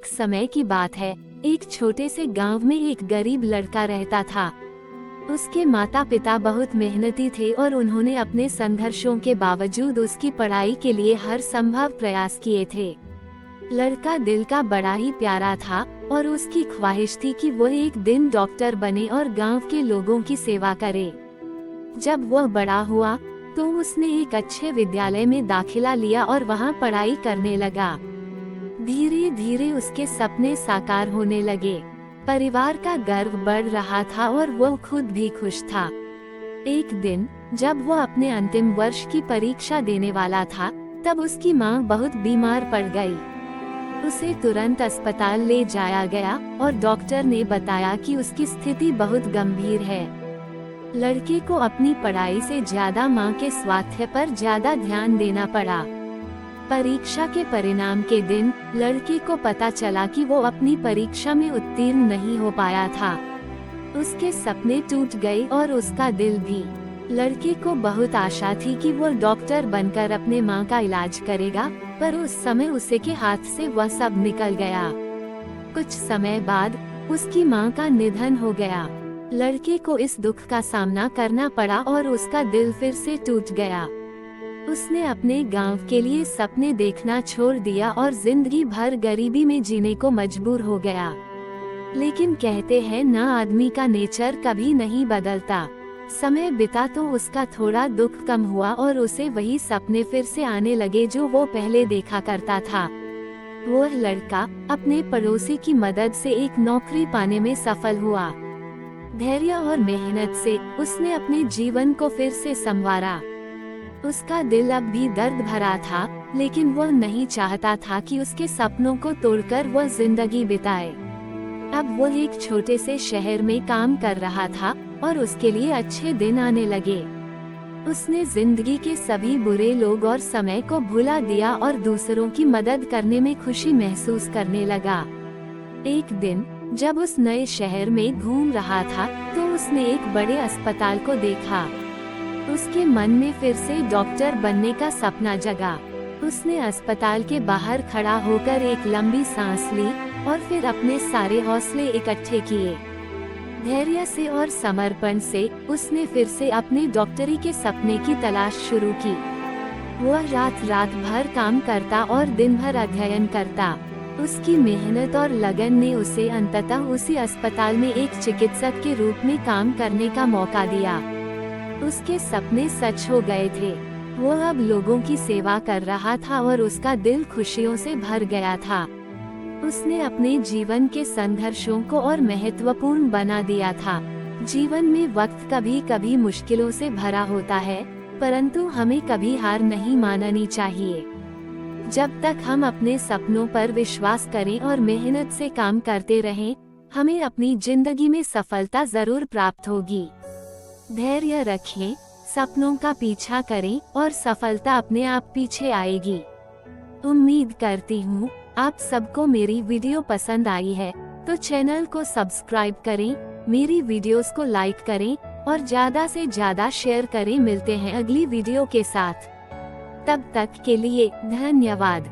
एक समय की बात है, एक छोटे से गांव में एक गरीब लड़का रहता था। उसके माता पिता बहुत मेहनती थे और उन्होंने अपने संघर्षों के बावजूद उसकी पढ़ाई के लिए हर संभव प्रयास किए थे। लड़का दिल का बड़ा ही प्यारा था और उसकी ख्वाहिश थी कि वो एक दिन डॉक्टर बने और गांव के लोगों की सेवा करे। जब वह बड़ा हुआ तो उसने एक अच्छे विद्यालय में दाखिला लिया और वहां पढ़ाई करने लगा। धीरे धीरे उसके सपने साकार होने लगे। परिवार का गर्व बढ़ रहा था और वह खुद भी खुश था। एक दिन जब वह अपने अंतिम वर्ष की परीक्षा देने वाला था, तब उसकी मां बहुत बीमार पड़ गई। उसे तुरंत अस्पताल ले जाया गया और डॉक्टर ने बताया कि उसकी स्थिति बहुत गंभीर है। लड़के को अपनी पढ़ाई से ज्यादा मां के स्वास्थ्य पर ज्यादा ध्यान देना पड़ा। परीक्षा के परिणाम के दिन लड़के को पता चला कि वो अपनी परीक्षा में उत्तीर्ण नहीं हो पाया था। उसके सपने टूट गए और उसका दिल भी। लड़के को बहुत आशा थी कि वो डॉक्टर बनकर अपने मां का इलाज करेगा, पर उस समय उसे के हाथ से वह सब निकल गया। कुछ समय बाद उसकी मां का निधन हो गया। लड़के को इस दुख का सामना करना पड़ा और उसका दिल फिर से टूट गया। उसने अपने गांव के लिए सपने देखना छोड़ दिया और जिंदगी भर गरीबी में जीने को मजबूर हो गया। लेकिन कहते हैं ना, आदमी का नेचर कभी नहीं बदलता। समय बिता तो उसका थोड़ा दुख कम हुआ और उसे वही सपने फिर से आने लगे जो वो पहले देखा करता था। वो लड़का अपने पड़ोसी की मदद से एक नौकरी पाने में सफल हुआ। धैर्य और मेहनत से उसने अपने जीवन को फिर से संवारा। उसका दिल अब भी दर्द भरा था, लेकिन वह नहीं चाहता था कि उसके सपनों को तोड़कर वह जिंदगी बिताए। अब वो एक छोटे से शहर में काम कर रहा था और उसके लिए अच्छे दिन आने लगे। उसने जिंदगी के सभी बुरे लोग और समय को भुला दिया और दूसरों की मदद करने में खुशी महसूस करने लगा। एक दिन जब उस नए शहर में घूम रहा था तो उसने एक बड़े अस्पताल को देखा। उसके मन में फिर से डॉक्टर बनने का सपना जगा। उसने अस्पताल के बाहर खड़ा होकर एक लंबी सांस ली और फिर अपने सारे हौसले इकट्ठे किए। धैर्य से और समर्पण से उसने फिर से अपने डॉक्टरी के सपने की तलाश शुरू की। वह रात रात भर काम करता और दिन भर अध्ययन करता। उसकी मेहनत और लगन ने उसे अंततः उसी अस्पताल में एक चिकित्सक के रूप में काम करने का मौका दिया। उसके सपने सच हो गए थे। वो अब लोगों की सेवा कर रहा था और उसका दिल खुशियों से भर गया था। उसने अपने जीवन के संघर्षों को और महत्वपूर्ण बना दिया था। जीवन में वक्त कभी कभी मुश्किलों से भरा होता है, परंतु हमें कभी हार नहीं माननी चाहिए। जब तक हम अपने सपनों पर विश्वास करें और मेहनत से काम करते रहें, हमें अपनी जिंदगी में सफलता जरूर प्राप्त होगी। धैर्य रखें, सपनों का पीछा करें और सफलता अपने आप पीछे आएगी। उम्मीद करती हूँ आप सबको मेरी वीडियो पसंद आई है, तो चैनल को सब्सक्राइब करें, मेरी वीडियोस को लाइक करें और ज्यादा से ज्यादा शेयर करें। मिलते हैं अगली वीडियो के साथ। तब तक के लिए धन्यवाद।